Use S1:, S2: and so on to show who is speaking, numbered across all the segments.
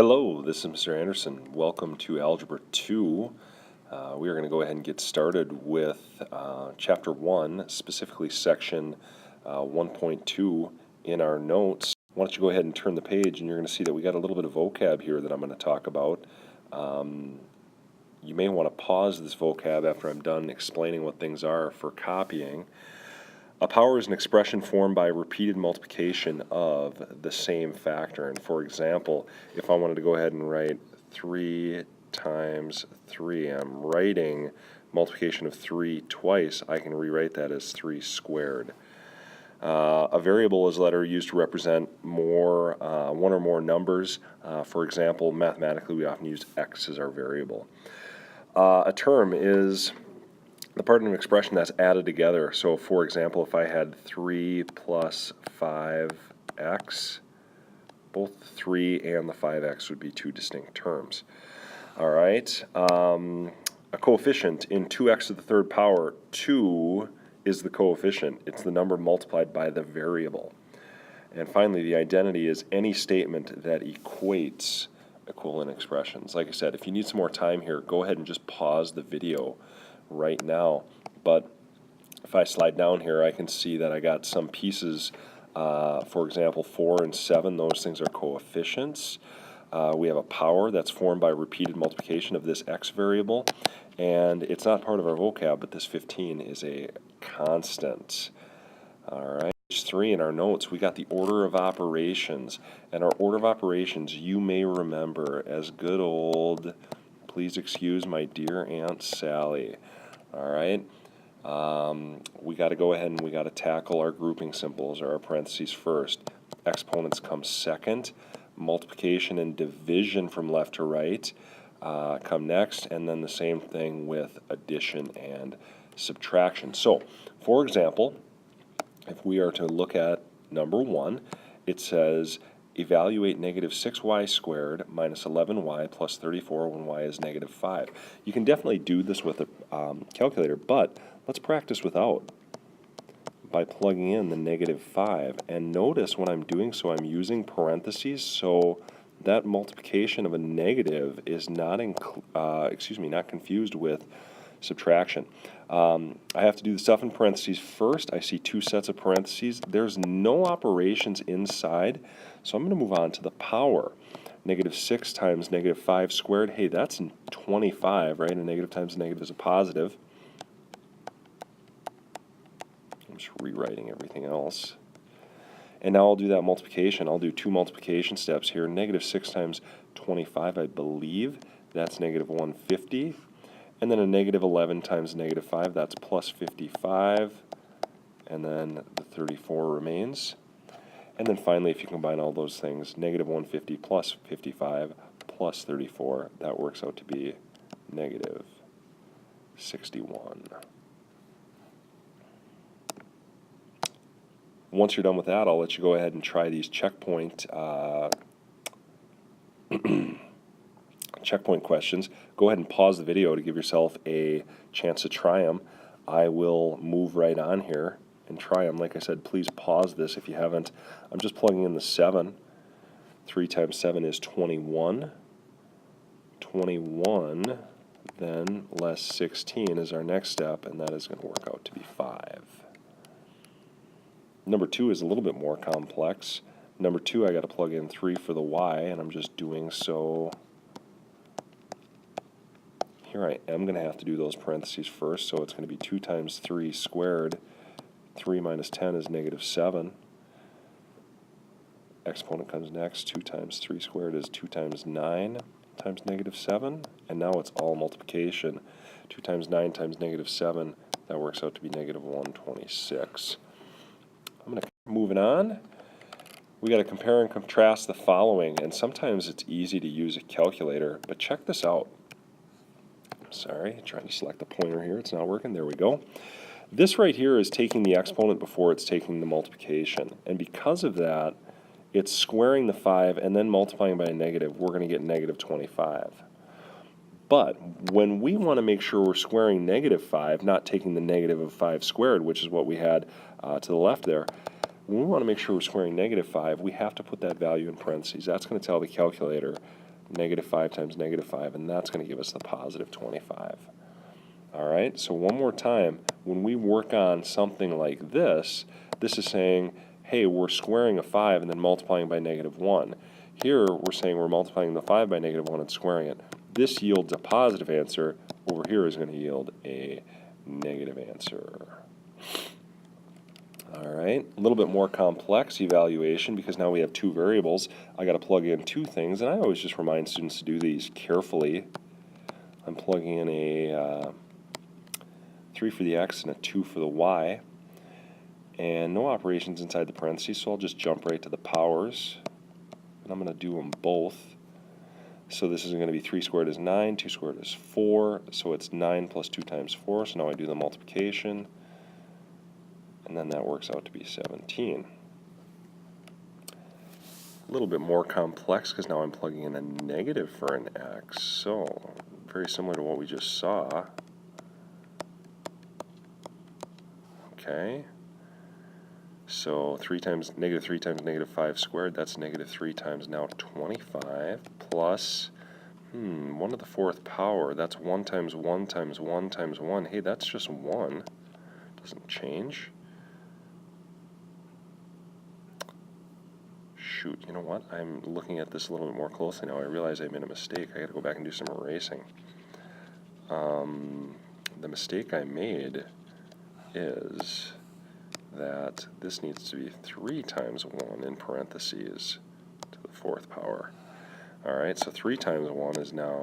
S1: Hello, this is Mr. Anderson. Welcome to Algebra 2. We are going to go ahead and get started with Chapter 1, specifically Section 1.2 in our notes. Why don't you go ahead and turn the page, and you're going to see that we got a little bit of vocab here that I'm going to talk about. You may want to pause this vocab after I'm done explaining what things are for copying. A power is an expression formed by repeated multiplication of the same factor. And for example, if I wanted to go ahead and write 3 times 3, I'm writing multiplication of 3 twice. I can rewrite that as 3 squared. A variable is a letter used to represent one or more numbers. For example, mathematically, we often use x as our variable. A term is the part of an expression that's added together. So for example, if I had 3 plus 5x, both 3 and the 5x would be two distinct terms. All right. A coefficient in 2x to the third power, 2 is the coefficient. It's the number multiplied by the variable. And finally, the identity is any statement that equates equivalent expressions. Like I said, if you need some more time here, go ahead and just pause the video right now. But if I slide down here, I can see that I got some pieces. For example, 4 and 7, those things are coefficients. We have a power that's formed by repeated multiplication of this x variable, and it's not part of our vocab, but this 15 is a constant. All right, page 3 in our notes, we got the order of operations, and our order of operations you may remember as good old, please excuse my dear Aunt Sally. All right, we got to go ahead and we got to tackle our grouping symbols or our parentheses first. Exponents come second. Multiplication and division from left to right come next, and then the same thing with addition and subtraction. So, for example, if we are to look at number 1, it says evaluate negative 6y squared minus 11y plus 34 when y is negative 5. You can definitely do this with a calculator, but let's practice without by plugging in the negative 5. And notice when I'm doing so, I'm using parentheses, so that multiplication of a negative is not confused with subtraction. I have to do the stuff in parentheses first. I see 2 sets of parentheses. There's no operations inside, so I'm going to move on to the power. Negative 6 times negative 5 squared. Hey, that's 25, right? A negative times a negative is a positive. I'm just rewriting everything else. And now I'll do that multiplication. I'll do 2 multiplication steps here. Negative 6 times 25, I believe. That's negative 150. And then a negative 11 times negative 5, that's plus 55. And then the 34 remains. And then finally, if you combine all those things, negative 150 plus 55 plus 34, that works out to be negative 61. Once you're done with that, I'll let you go ahead and try these checkpoint questions. Go ahead and pause the video to give yourself a chance to try them. I will move right on here and try them. Like I said, please pause this if you haven't. I'm just plugging in the 7. 3 times 7 is 21. 21, then less 16 is our next step, and that is going to work out to be 5. Number 2 is a little bit more complex. Number 2, I got to plug in 3 for the y, and I'm just doing so. Here I am going to have to do those parentheses first, so it's going to be 2 times 3 squared. 3 minus 10 is negative 7. Exponent comes next. 2 times 3 squared is 2 times 9 times negative 7. And now it's all multiplication. 2 times 9 times negative 7, that works out to be negative 126. I'm going to keep moving on. We got to compare and contrast the following, and sometimes it's easy to use a calculator, but check this out. Sorry, trying to select the pointer here. It's not working. There we go. This right here is taking the exponent before it's taking the multiplication. And because of that, it's squaring the 5 and then multiplying by a negative. We're going to get negative 25. But when we want to make sure we're squaring negative 5, not taking the negative of 5 squared, which is what we had to the left there, when we want to make sure we're squaring negative 5, we have to put that value in parentheses. That's going to tell the calculator negative 5 times negative 5, and that's going to give us the positive 25. All right, so one more time, when we work on something like this, this is saying, hey, we're squaring a 5 and then multiplying by negative 1. Here, we're saying we're multiplying the 5 by negative 1 and squaring it. This yields a positive answer. Over here is going to yield a negative answer. All right, a little bit more complex evaluation because now we have two variables. I got to plug in two things, and I always just remind students to do these carefully. I'm plugging in a 3 for the x and a 2 for the y, and no operations inside the parentheses, so I'll just jump right to the powers, and I'm going to do them both. So this is going to be 3 squared is 9, 2 squared is 4, so it's 9 plus 2 times 4, so now I do the multiplication, and then that works out to be 17. A little bit more complex because now I'm plugging in a negative for an x, so very similar to what we just saw. Okay, so 3 times negative 5 squared, that's negative 3 times now 25, plus, 1 to the 4th power, that's 1 times 1 times 1 times 1. Hey, that's just 1. Doesn't change. Shoot, you know what? I'm looking at this a little bit more closely now. I realize I made a mistake. I got to go back and do some erasing. The mistake I made is that this needs to be 3 times 1 in parentheses to the 4th power. All right, so 3 times 1 is now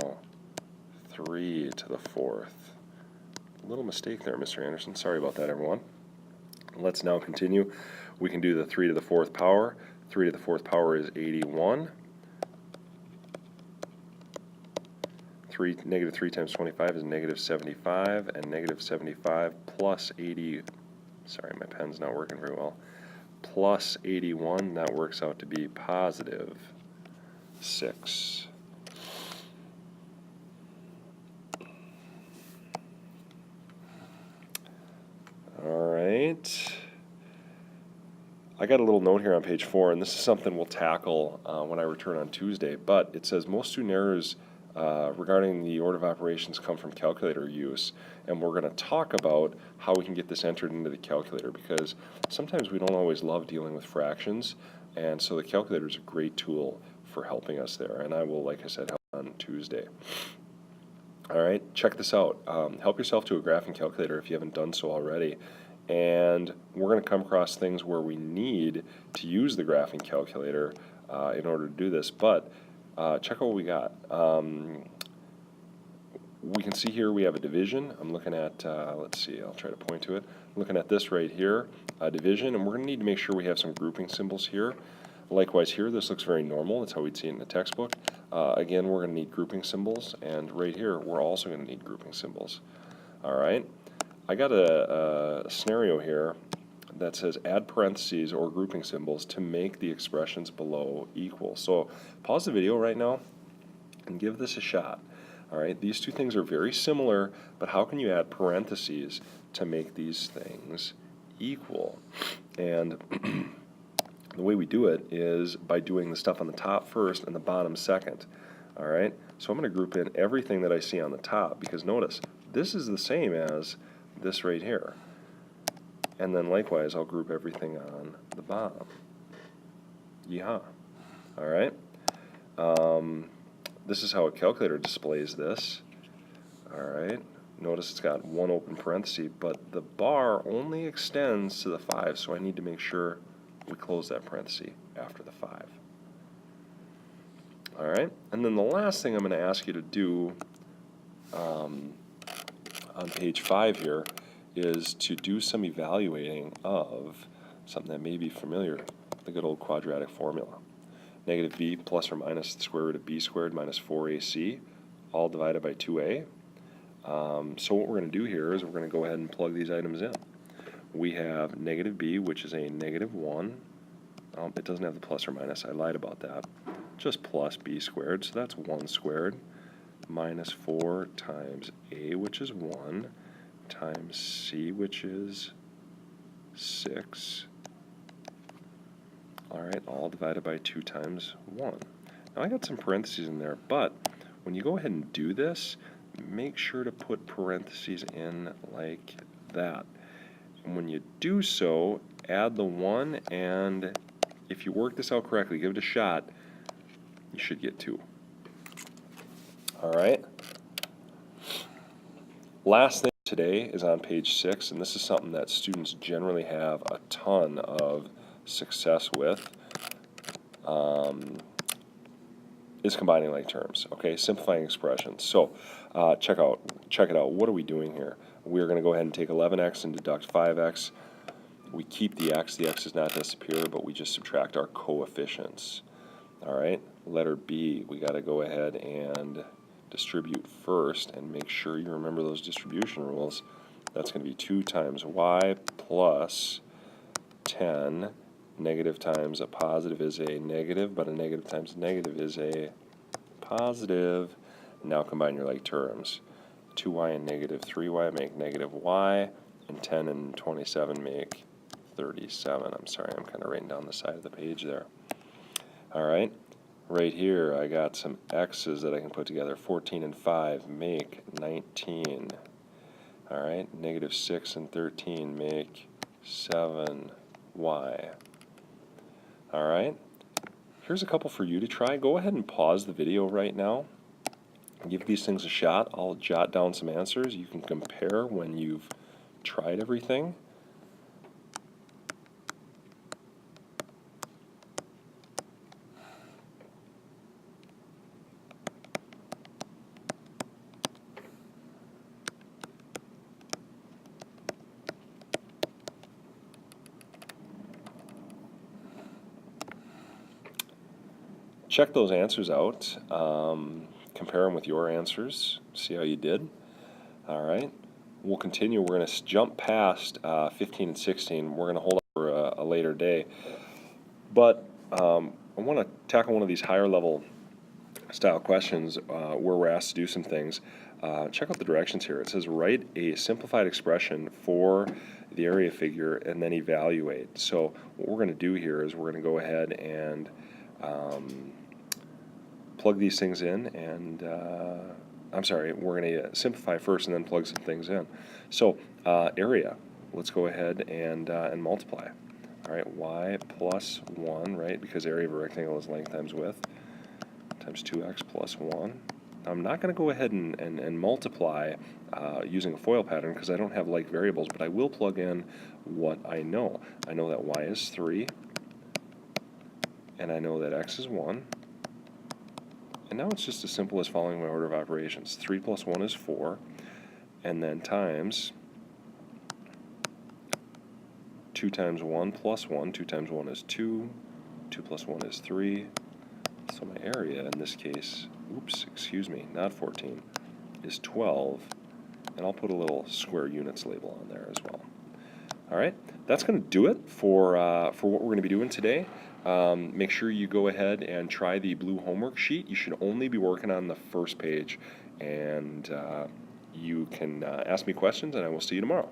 S1: 3 to the 4th. Little mistake there, Mr. Anderson. Sorry about that, everyone. Let's now continue. We can do the 3 to the 4th power. 3 to the 4th power is 81. Negative 3 times 25 is negative 75, and negative 75 plus 80, sorry, my pen's not working very well, plus 81, that works out to be positive 6. All right. I got a little note here on page 4, and this is something we'll tackle when I return on Tuesday, but it says most student errors regarding the order of operations come from calculator use, and we're going to talk about how we can get this entered into the calculator, because sometimes we don't always love dealing with fractions, and so the calculator is a great tool for helping us there, and I will, like I said, help on Tuesday. All right, check this out. Help yourself to a graphing calculator if you haven't done so already, and we're going to come across things where we need to use the graphing calculator in order to do this, but check out what we got. We can see here we have a division. I'm looking at, let's see, I'll try to point to it. I'm looking at this right here, division, and we're going to need to make sure we have some grouping symbols here. Likewise here, this looks very normal. That's how we'd see it in the textbook. Again, we're going to need grouping symbols, and right here, we're also going to need grouping symbols. All right, I got a scenario here that says add parentheses or grouping symbols to make the expressions below equal. So pause the video right now and give this a shot. All right, these two things are very similar, but how can you add parentheses to make these things equal? And the way we do it is by doing the stuff on the top first and the bottom second. All right, so I'm going to group in everything that I see on the top, because notice, this is the same as this right here. And then likewise, I'll group everything on the bottom. Yeehaw. All right. This is how a calculator displays this. All right. Notice it's got one open parenthesis, but the bar only extends to the 5, so I need to make sure we close that parenthesis after the 5. All right. And then the last thing I'm going to ask you to do on page 5 here is to do some evaluating of something that may be familiar, the good old quadratic formula. Negative b plus or minus the square root of b squared minus 4ac, all divided by 2a. So what we're going to do here is we're going to go ahead and plug these items in. We have negative b, which is a negative 1. It doesn't have the plus or minus, I lied about that. Just plus b squared, so that's 1 squared, minus 4 times a, which is 1, times c, which is 6. All right, all divided by 2 times 1. Now I got some parentheses in there, but when you go ahead and do this, make sure to put parentheses in like that. And when you do so, add the 1, and if you work this out correctly, give it a shot, you should get 2. All right? Last thing today is on page 6, and this is something that students generally have a ton of success with, is combining like terms. Okay, simplifying expressions. So check it out. What are we doing here? We're going to go ahead and take 11x and deduct 5x. We keep the x does not disappear, but we just subtract our coefficients. All right, letter B, we got to go ahead and distribute first and make sure you remember those distribution rules. That's going to be 2 times y plus 10. Negative times a positive is a negative, but a negative times a negative is a positive. Now combine your like terms. 2y and negative 3y make negative y, and 10 and 27 make 37. I'm sorry, I'm kind of writing down the side of the page there. All right, right here I got some x's that I can put together. 14 and 5 make 19. All right, negative 6 and 13 make 7y. All right, here's a couple for you to try. Go ahead and pause the video right now. Give these things a shot. I'll jot down some answers. You can compare when you've tried everything. Check those answers out. Compare them with your answers. See how you did. All right. We'll continue. We're going to jump past 15 and 16. We're going to hold up for a later day. But I want to tackle one of these higher level style questions where we're asked to do some things. Check out the directions here. It says write a simplified expression for the area figure and then evaluate. So what we're going to do here is we're going to go ahead and plug these things in, and I'm sorry, we're going to simplify first and then plug some things in. So area, let's go ahead and multiply. All right, y plus 1, right, because area of a rectangle is length times width, times 2x plus 1. I'm not going to go ahead and multiply using a FOIL pattern because I don't have like variables, but I will plug in what I know. I know that y is 3, and I know that x is 1. And now it's just as simple as following my order of operations. 3 plus 1 is 4, and then times 2 times 1 plus 1. 2 times 1 is 2. 2 plus 1 is 3. So my area in this case, oops, excuse me, not 14, is 12. And I'll put a little square units label on there as well. All right, that's going to do it for what we're going to be doing today. Make sure you go ahead and try the blue homework sheet. You should only be working on the first page, and you can ask me questions, and I will see you tomorrow.